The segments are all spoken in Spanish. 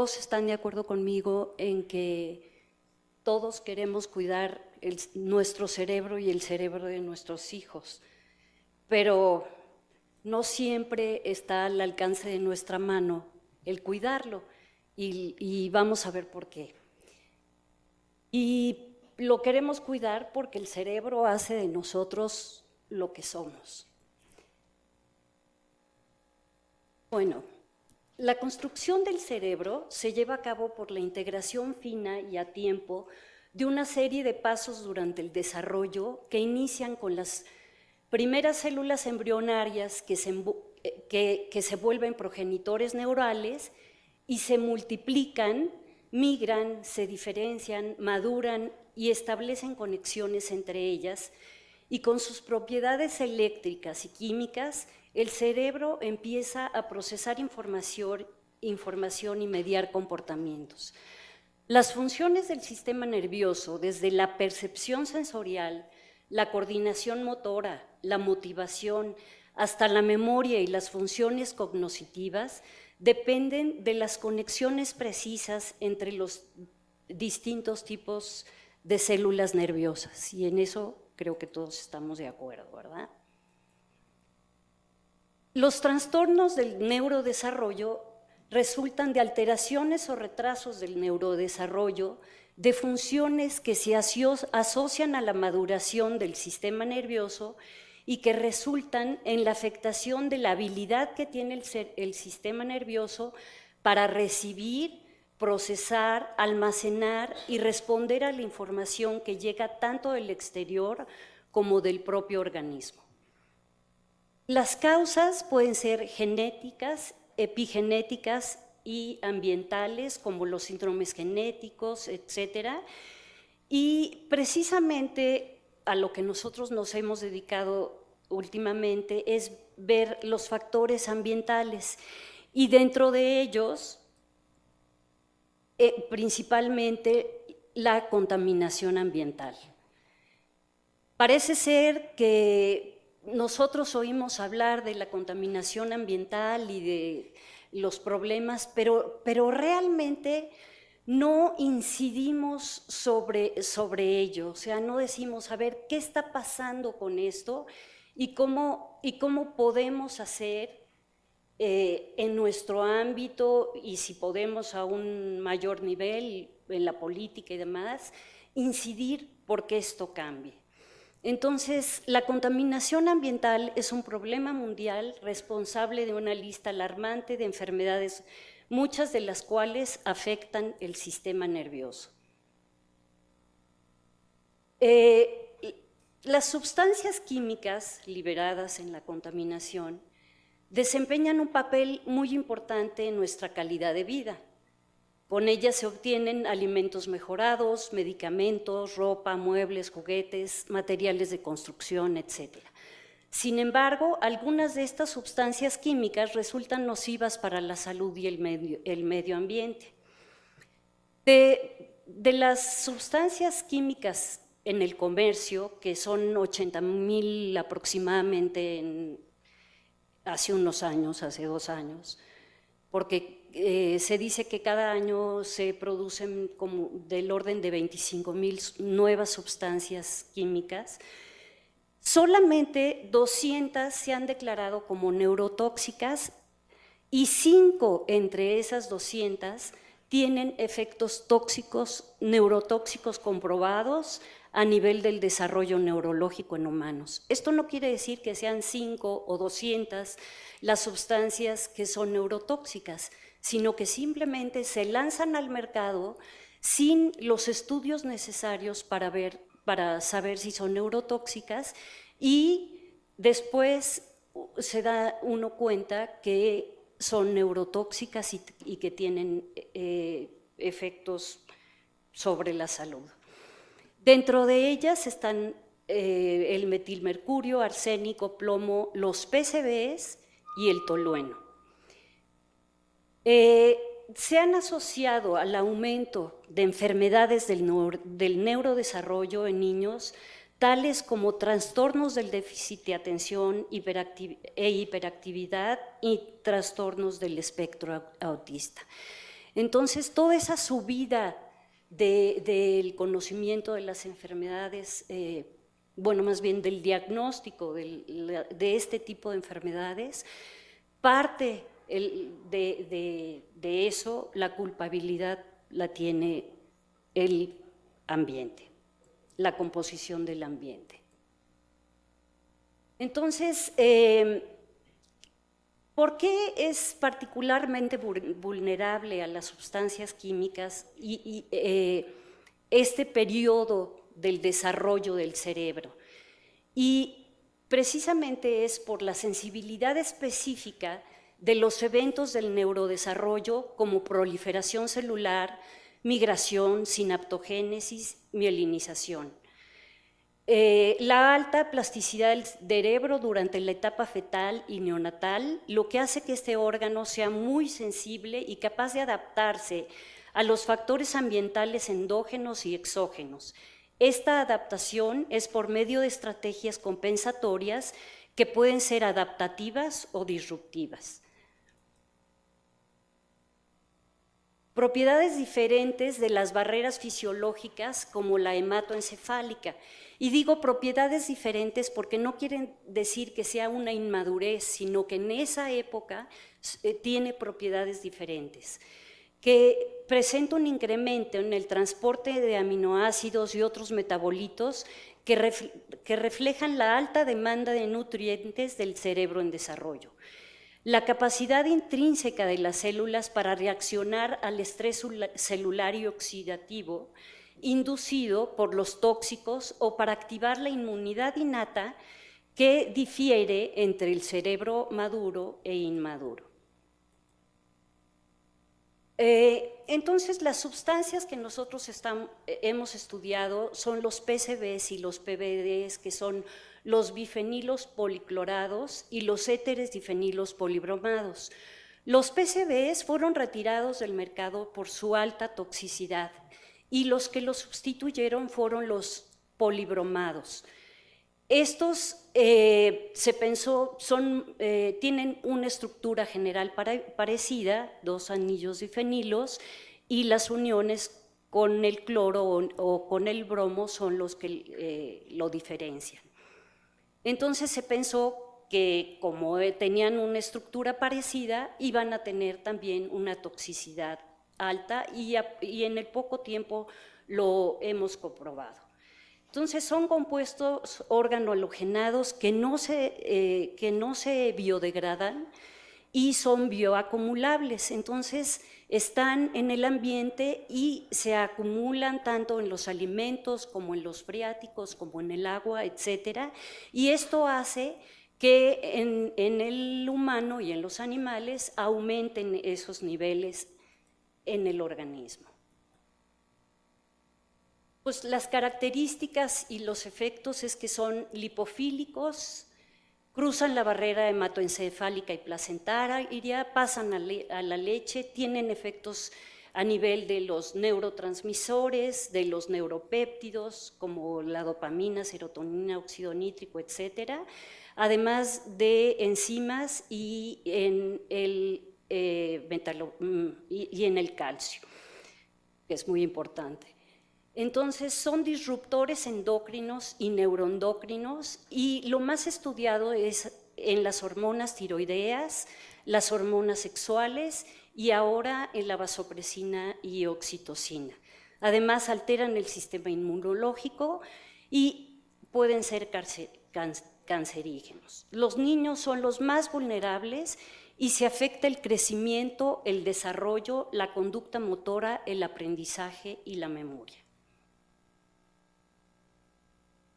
todos están de acuerdo conmigo en que todos queremos cuidar nuestro cerebro y el cerebro de nuestros hijos, pero no siempre está al alcance de nuestra mano el cuidarlo, y vamos a ver por qué. Y lo queremos cuidar porque el cerebro hace de nosotros lo que somos. Bueno, la construcción del cerebro se lleva a cabo por la integración fina y a tiempo de una serie de pasos durante el desarrollo que inician con las primeras células embrionarias que se vuelven progenitores neurales y se multiplican, migran, se diferencian, maduran y establecen conexiones entre ellas, y con sus propiedades eléctricas y químicas, el cerebro empieza a procesar información y mediar comportamientos. Las funciones del sistema nervioso, desde la percepción sensorial, la coordinación motora, la motivación, hasta la memoria y las funciones cognitivas, dependen de las conexiones precisas entre los distintos tipos de células nerviosas, y en eso creo que todos estamos de acuerdo, ¿verdad? Los trastornos del neurodesarrollo resultan de alteraciones o retrasos del neurodesarrollo de funciones que se asocian a la maduración del sistema nervioso y que resultan en la afectación de la habilidad que tiene el sistema nervioso para recibir, procesar, almacenar y responder a la información que llega tanto del exterior como del propio organismo. Las causas pueden ser genéticas, epigenéticas y ambientales, como los síndromes genéticos, etcétera, y precisamente a lo que nosotros nos hemos dedicado últimamente es ver los factores ambientales, y dentro de ellos principalmente la contaminación ambiental. Parece ser que nosotros oímos hablar de la contaminación ambiental y de los problemas, pero realmente no incidimos sobre ello, o sea, no decimos, a ver, ¿qué está pasando con esto? Y cómo podemos hacer en nuestro ámbito, y si podemos a un mayor nivel en la política y demás, incidir porque esto cambie. Entonces, la contaminación ambiental es un problema mundial responsable de una lista alarmante de enfermedades, muchas de las cuales afectan el sistema nervioso. Las sustancias químicas liberadas en la contaminación desempeñan un papel muy importante en nuestra calidad de vida. Con ellas se obtienen alimentos mejorados, medicamentos, ropa, muebles, juguetes, materiales de construcción, etc. Sin embargo, algunas de estas sustancias químicas resultan nocivas para la salud y el medio ambiente. De las sustancias químicas en el comercio, que son 80,000 aproximadamente hace unos años, hace 2 años, porque se dice que cada año se producen como del orden de 25,000 nuevas sustancias químicas. Solamente 200 se han declarado como neurotóxicas, y 5 entre esas 200 tienen efectos tóxicos, neurotóxicos comprobados a nivel del desarrollo neurológico en humanos. Esto no quiere decir que sean 5 o 200 las sustancias que son neurotóxicas, sino que simplemente se lanzan al mercado sin los estudios necesarios para saber si son neurotóxicas, y después se da uno cuenta que son neurotóxicas y que tienen efectos sobre la salud. Dentro de ellas están el metilmercurio, arsénico, plomo, los PCBs y el tolueno. Se han asociado al aumento de enfermedades del neurodesarrollo en niños, tales como trastornos del déficit de atención e hiperactividad y trastornos del espectro autista. Entonces, toda esa subida del conocimiento de las enfermedades, bueno, más bien del diagnóstico de este tipo de enfermedades, parte de eso, la culpabilidad la tiene el ambiente, la composición del ambiente. Entonces, ¿por qué es particularmente vulnerable a las sustancias químicas y este periodo del desarrollo del cerebro? Y precisamente es por la sensibilidad específica de los eventos del neurodesarrollo como proliferación celular, migración, sinaptogénesis, mielinización. La alta plasticidad del cerebro durante la etapa fetal y neonatal, lo que hace que este órgano sea muy sensible y capaz de adaptarse a los factores ambientales endógenos y exógenos. Esta adaptación es por medio de estrategias compensatorias que pueden ser adaptativas o disruptivas. Propiedades diferentes de las barreras fisiológicas como la hematoencefálica. Y digo propiedades diferentes porque no quieren decir que sea una inmadurez, sino que en esa época tiene propiedades diferentes, que presenta un incremento en el transporte de aminoácidos y otros metabolitos que reflejan la alta demanda de nutrientes del cerebro en desarrollo. La capacidad intrínseca de las células para reaccionar al estrés celular y oxidativo inducido por los tóxicos o para activar la inmunidad innata que difiere entre el cerebro maduro e inmaduro. Entonces, las sustancias que nosotros hemos estudiado son los PCBs y los PBDs, que son los bifenilos policlorados y los éteres difenilos polibromados. Los PCBs fueron retirados del mercado por su alta toxicidad y los que los sustituyeron fueron los polibromados. Estos se pensó, tienen una estructura general parecida, dos anillos difenilos, y las uniones con el cloro o con el bromo son los que lo diferencian. Entonces se pensó que como tenían una estructura parecida, iban a tener también una toxicidad alta y en el poco tiempo lo hemos comprobado. Entonces son compuestos organohalogenados que no se biodegradan y son bioacumulables, entonces están en el ambiente y se acumulan tanto en los alimentos como en los freáticos, como en el agua, etcétera, y esto hace que en el humano y en los animales aumenten esos niveles en el organismo. Pues las características y los efectos es que son lipofílicos, cruzan la barrera hematoencefálica y placentaria, pasan a la leche, tienen efectos a nivel de los neurotransmisores, de los neuropéptidos, como la dopamina, serotonina, óxido nítrico, etcétera, además de enzimas y en el calcio, que es muy importante. Entonces, son disruptores endócrinos y neuroendocrinos y lo más estudiado es en las hormonas tiroideas, las hormonas sexuales y ahora en la vasopresina y oxitocina. Además, alteran el sistema inmunológico y pueden ser cancerígenos. Los niños son los más vulnerables y se afecta el crecimiento, el desarrollo, la conducta motora, el aprendizaje y la memoria.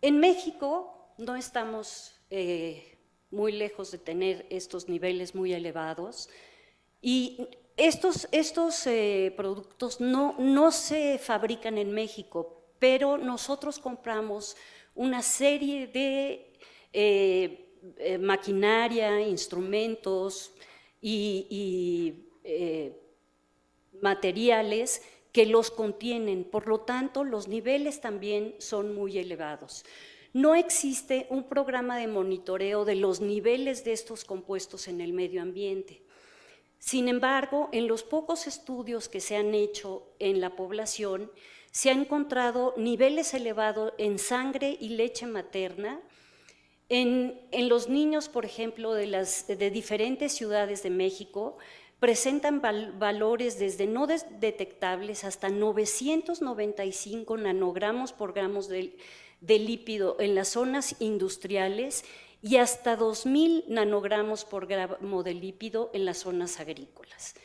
En México no estamos muy lejos de tener estos niveles muy elevados y estos productos no se fabrican en México, pero nosotros compramos una serie de maquinaria, instrumentos y materiales que los contienen, por lo tanto, los niveles también son muy elevados. No existe un programa de monitoreo de los niveles de estos compuestos en el medio ambiente. Sin embargo, en los pocos estudios que se han hecho en la población, se han encontrado niveles elevados en sangre y leche materna. En los niños, por ejemplo, de diferentes ciudades de México, presentan valores desde no detectables hasta 995 nanogramos por gramos de lípido en las zonas industriales y hasta 2000 nanogramos por gramo de lípido en las zonas agrícolas.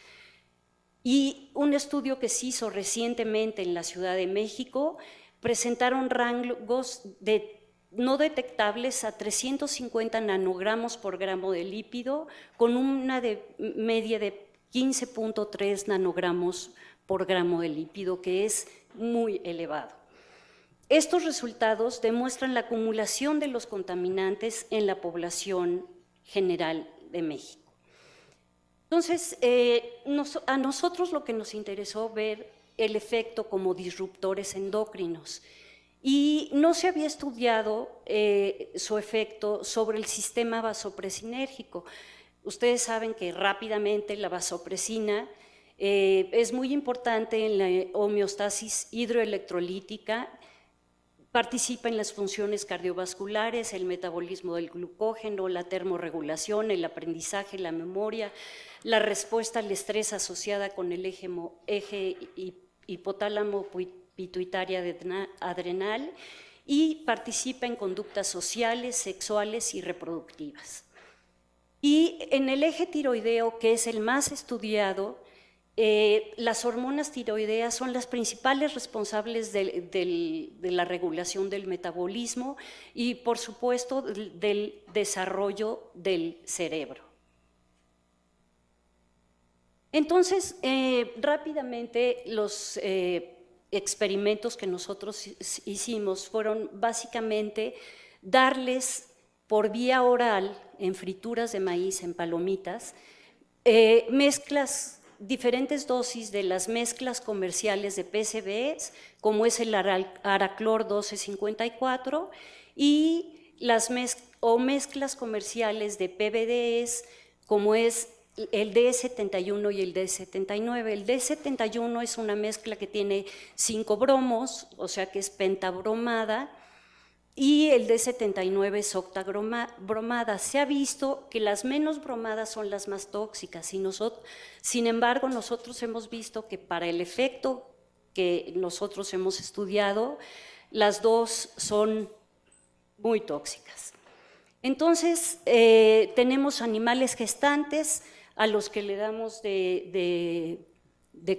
Y un estudio que se hizo recientemente en la Ciudad de México presentaron rangos no detectables a 350 nanogramos por gramo de lípido, con una media de 15.3 nanogramos por gramo de lípido, que es muy elevado. Estos resultados demuestran la acumulación de los contaminantes en la población general de México. Entonces, a nosotros lo que nos interesó ver el efecto como disruptores endocrinos, y no se había estudiado su efecto sobre el sistema vasopresinérgico. Ustedes saben que rápidamente la vasopresina es muy importante en la homeostasis hidroelectrolítica, participa en las funciones cardiovasculares, el metabolismo del glucógeno, la termorregulación, el aprendizaje, la memoria, la respuesta al estrés asociada con el eje hipotálamo pituitaria adrenal, y participa en conductas sociales, sexuales y reproductivas. Y en el eje tiroideo, que es el más estudiado, las hormonas tiroideas son las principales responsables de la regulación del metabolismo y, por supuesto, del desarrollo del cerebro. Entonces, rápidamente, los experimentos que nosotros hicimos fueron básicamente darles por vía oral, en frituras de maíz, en palomitas, diferentes dosis de las mezclas comerciales de PCBs, como es el Araclor 1254, y las mezclas comerciales de PBDs, como es el D71 y el D79. El D71 es una mezcla que tiene 5 bromos, o sea que es pentabromada, y el D79 es octabromada. Se ha visto que las menos bromadas son las más tóxicas, sin embargo, nosotros hemos visto que para el efecto que nosotros hemos estudiado, las dos son muy tóxicas. Entonces, tenemos animales gestantes a los que le damos de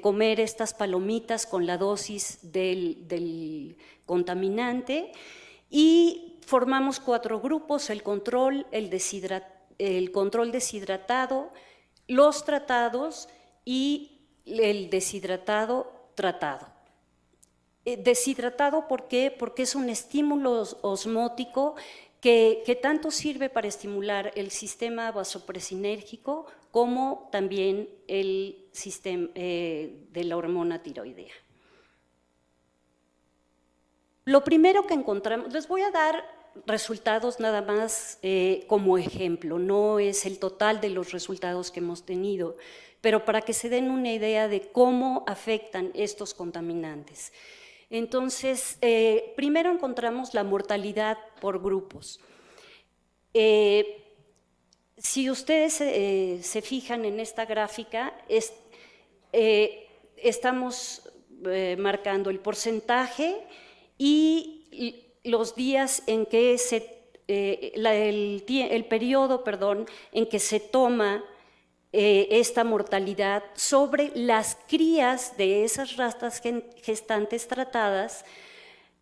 comer estas palomitas con la dosis del contaminante, y formamos 4 grupos: el control deshidratado, los tratados y el deshidratado tratado. Deshidratado, ¿por qué? Porque es un estímulo osmótico que tanto sirve para estimular el sistema vasopresinérgico como también el sistema de la hormona tiroidea. Lo primero que encontramos, les voy a dar resultados nada más como ejemplo, no es el total de los resultados que hemos tenido, pero para que se den una idea de cómo afectan estos contaminantes. Entonces, primero encontramos la mortalidad por grupos. Si ustedes se fijan en esta gráfica, estamos marcando el porcentaje y los días en que el periodo, en que se toma esta mortalidad sobre las crías de esas ratas gestantes tratadas,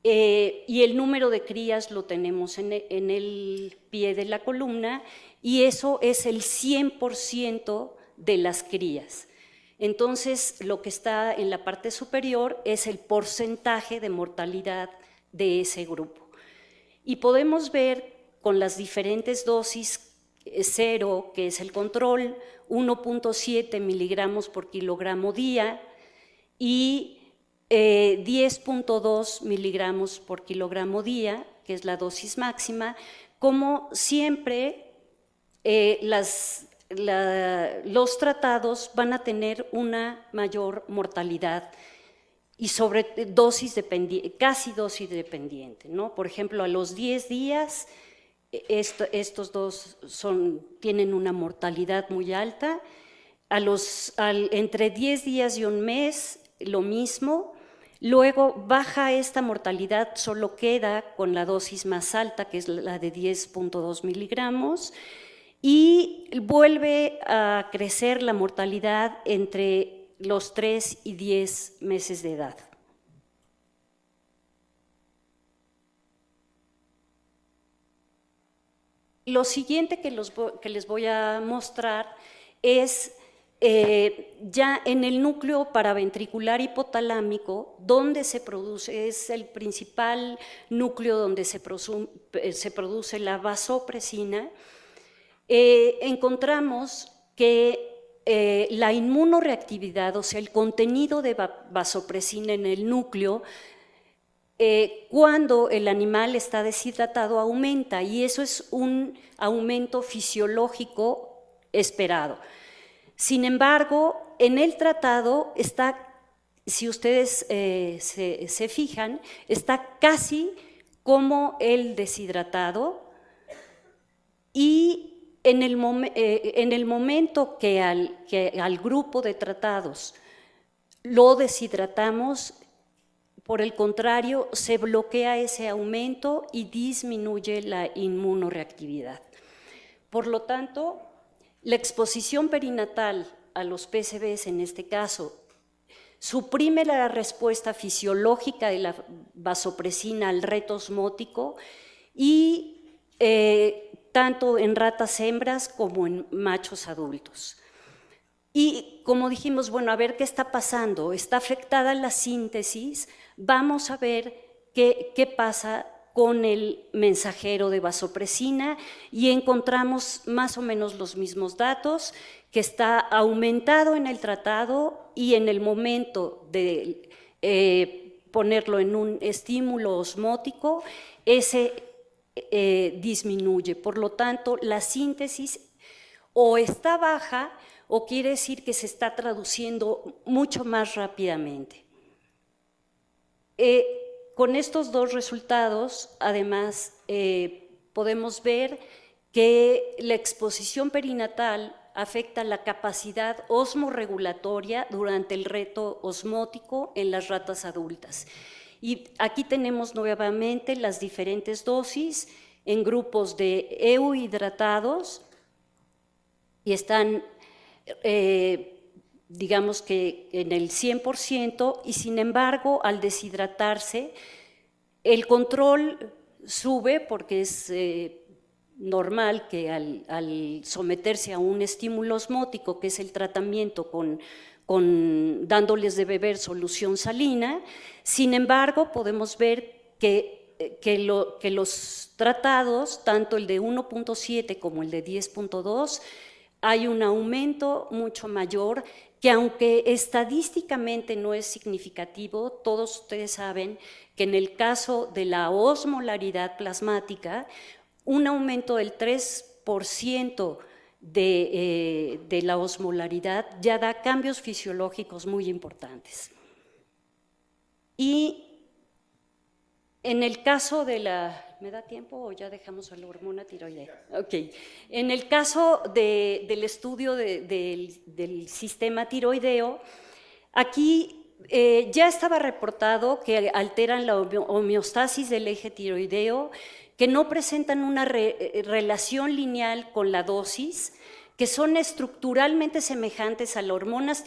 y el número de crías lo tenemos en el pie de la columna, y eso es el 100% de las crías. Entonces, lo que está en la parte superior es el porcentaje de mortalidad de ese grupo. Y podemos ver con las diferentes dosis: 0, que es el control, 1.7 miligramos por kilogramo día, y 10.2 miligramos por kilogramo día, que es la dosis máxima. Como siempre, las los tratados van a tener una mayor mortalidad y sobre casi dosis dependiente, ¿no? Por ejemplo, a los 10 días, estos dos tienen una mortalidad muy alta, entre 10 días y un mes, lo mismo. Luego baja esta mortalidad, solo queda con la dosis más alta, que es la de 10.2 miligramos, y vuelve a crecer la mortalidad entre los 3 y 10 meses de edad. Lo siguiente que les voy a mostrar es ya en el núcleo paraventricular hipotalámico, donde se produce, es el principal núcleo donde se produce la vasopresina. Encontramos que la inmunoreactividad, o sea, el contenido de vasopresina en el núcleo, cuando el animal está deshidratado aumenta, y eso es un aumento fisiológico esperado. Sin embargo, en el tratado está, si ustedes se fijan, está casi como el deshidratado, y en el momento que al grupo de tratados lo deshidratamos, por el contrario, se bloquea ese aumento y disminuye la inmunoreactividad. Por lo tanto, la exposición perinatal a los PCBs, en este caso, suprime la respuesta fisiológica de la vasopresina al reto osmótico, y tanto en ratas hembras como en machos adultos. Y como dijimos, bueno, a ver qué está pasando, está afectada la síntesis, vamos a ver qué pasa con el mensajero de vasopresina, y encontramos más o menos los mismos datos, que está aumentado en el tratado, y en el momento de ponerlo en un estímulo osmótico, ese disminuye. Por lo tanto, la síntesis o está baja, o quiere decir que se está traduciendo mucho más rápidamente. Con estos dos resultados, además, podemos ver que la exposición perinatal afecta la capacidad osmorregulatoria durante el reto osmótico en las ratas adultas. Y aquí tenemos nuevamente las diferentes dosis en grupos de euhidratados, y están digamos que en el 100%, y sin embargo, al deshidratarse, el control sube, porque es normal que al someterse a un estímulo osmótico, que es el tratamiento dándoles de beber solución salina. Sin embargo, podemos ver que los tratados, tanto el de 1.7 como el de 10.2, hay un aumento mucho mayor, que aunque estadísticamente no es significativo, todos ustedes saben que en el caso de la osmolaridad plasmática, un aumento del 3% de la osmolaridad ya da cambios fisiológicos muy importantes. Y en el caso de la... ¿Me da tiempo o ya dejamos a la hormona tiroidea? Ok. En el caso del estudio del sistema tiroideo, aquí ya estaba reportado que alteran la homeostasis del eje tiroideo, que no presentan una relación lineal con la dosis, que son estructuralmente semejantes a las hormonas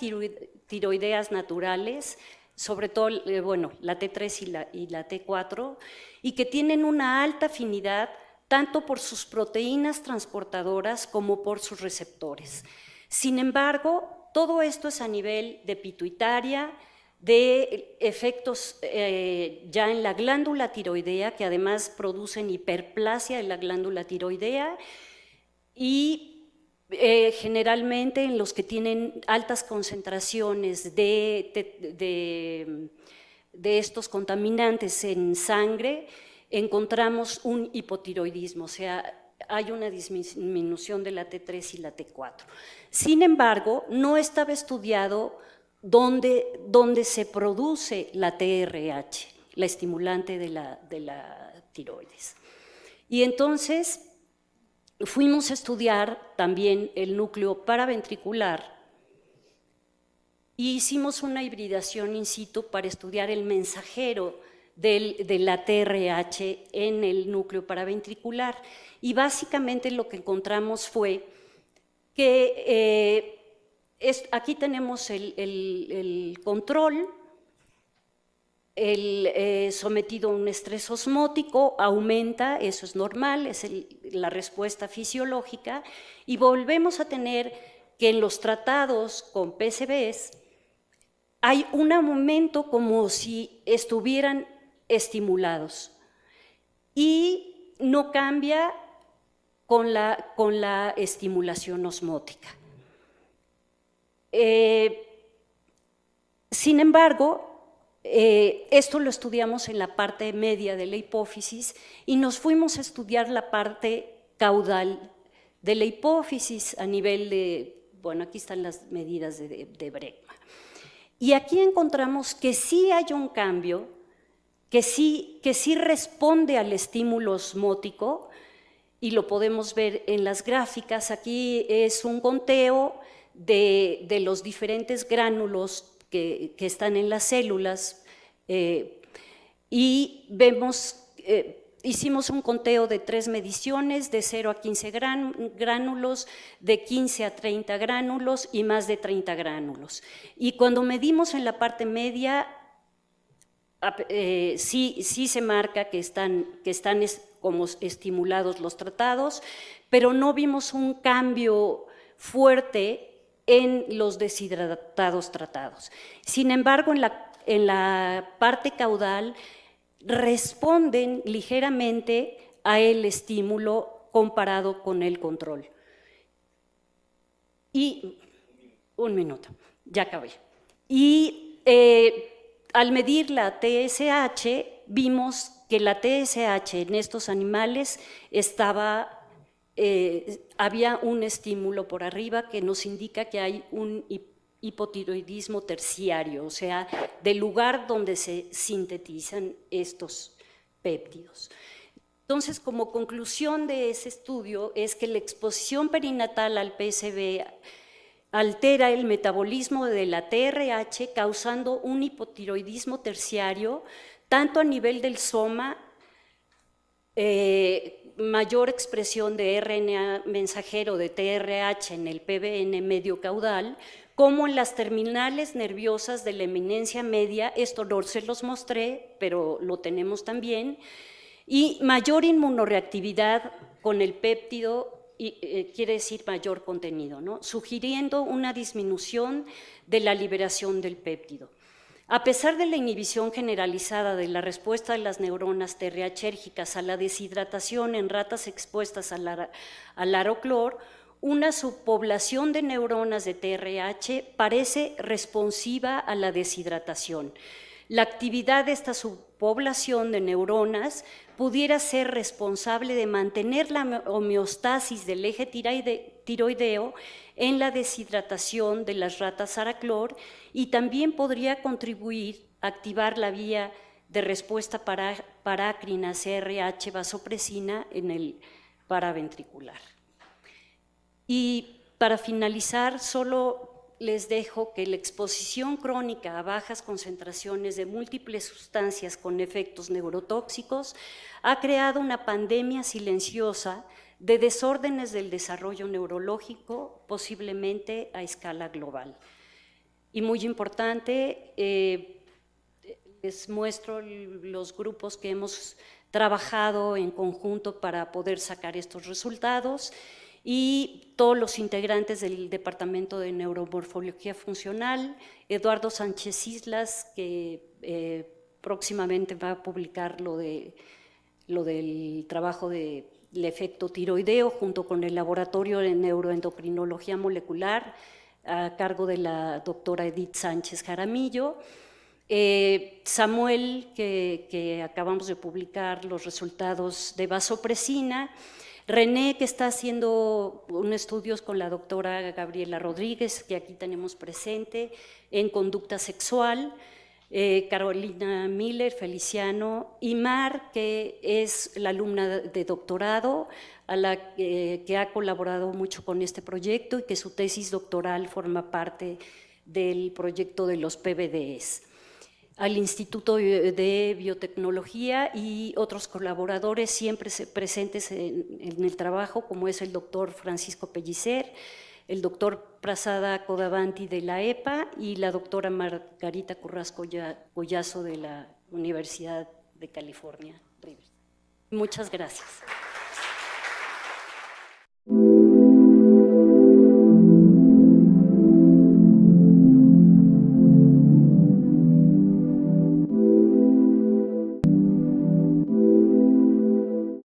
tiroideas naturales, sobre todo, bueno, la T3 y la T4, y que tienen una alta afinidad tanto por sus proteínas transportadoras como por sus receptores. Sin embargo, todo esto es a nivel de pituitaria, de efectos ya en la glándula tiroidea, que además producen hiperplasia de la glándula tiroidea, y generalmente en los que tienen altas concentraciones de estos contaminantes en sangre, encontramos un hipotiroidismo, o sea, hay una disminución de la T3 y la T4. Sin embargo, no estaba estudiado dónde se produce la TRH, la estimulante de la tiroides. Y entonces fuimos a estudiar también el núcleo paraventricular y hicimos una hibridación in situ para estudiar el mensajero de la TRH en el núcleo paraventricular. Y básicamente lo que encontramos fue que aquí tenemos el control, sometido a un estrés osmótico, aumenta, eso es normal, es la respuesta fisiológica, y volvemos a tener que en los tratados con PCBs hay un aumento como si estuvieran estimulados y no cambia con la estimulación osmótica. Sin embargo, esto lo estudiamos en la parte media de la hipófisis y nos fuimos a estudiar la parte caudal de la hipófisis a nivel de, bueno, aquí están las medidas de Bregman. Y aquí encontramos que sí hay un cambio, que sí responde al estímulo osmótico, y lo podemos ver en las gráficas. Aquí es un conteo de los diferentes gránulos que están en las células, y vemos, hicimos un conteo de 3 mediciones, de 0 a 15 gránulos, de 15 a 30 gránulos y más de 30 gránulos. Y cuando medimos en la parte media, sí se marca que están como estimulados los tratados, pero no vimos un cambio fuerte en los deshidratados tratados. Sin embargo, en la parte caudal responden ligeramente a el estímulo comparado con el control. Y un minuto, ya acabé. Y al medir la TSH, vimos que la TSH en estos animales había un estímulo por arriba que nos indica que hay un hipotiroidismo terciario, o sea, del lugar donde se sintetizan estos péptidos. Entonces, como conclusión de ese estudio es que la exposición perinatal al PSB altera el metabolismo de la TRH, causando un hipotiroidismo terciario, tanto a nivel del soma, mayor expresión de RNA mensajero de TRH en el PBN medio caudal, como en las terminales nerviosas de la eminencia media, esto no se los mostré, pero lo tenemos también, y mayor inmunoreactividad con el péptido, quiere decir mayor contenido, ¿no? Sugiriendo una disminución de la liberación del péptido. A pesar de la inhibición generalizada de la respuesta de las neuronas TRHérgicas a la deshidratación en ratas expuestas al aroclor, una subpoblación de neuronas de TRH parece responsiva a la deshidratación. La actividad de esta subpoblación de neuronas pudiera ser responsable de mantener la homeostasis del eje tiroideo en la deshidratación de las ratas araclor y también podría contribuir a activar la vía de respuesta parácrina CRH vasopresina en el paraventricular. Y para finalizar, solo les dejo que la exposición crónica a bajas concentraciones de múltiples sustancias con efectos neurotóxicos ha creado una pandemia silenciosa de desórdenes del desarrollo neurológico, posiblemente a escala global. Y muy importante, les muestro los grupos que hemos trabajado en conjunto para poder sacar estos resultados, y todos los integrantes del Departamento de Neuromorfología Funcional, Eduardo Sánchez Islas, que próximamente va a publicar lo del trabajo del efecto tiroideo junto con el Laboratorio de Neuroendocrinología Molecular a cargo de la doctora Edith Sánchez Jaramillo, Samuel, que acabamos de publicar los resultados de vasopresina, René, que está haciendo unos estudios con la doctora Gabriela Rodríguez, que aquí tenemos presente, en conducta sexual, Carolina Miller, Feliciano, y Mar, que es la alumna de doctorado, a la que ha colaborado mucho con este proyecto y que su tesis doctoral forma parte del proyecto de los PBDs. Al Instituto de Biotecnología y otros colaboradores siempre presentes en el trabajo, como es el doctor Francisco Pellicer, el doctor Prasada Codavanti de la EPA y la doctora Margarita Carrasco Collazo de la Universidad de California. Muchas gracias.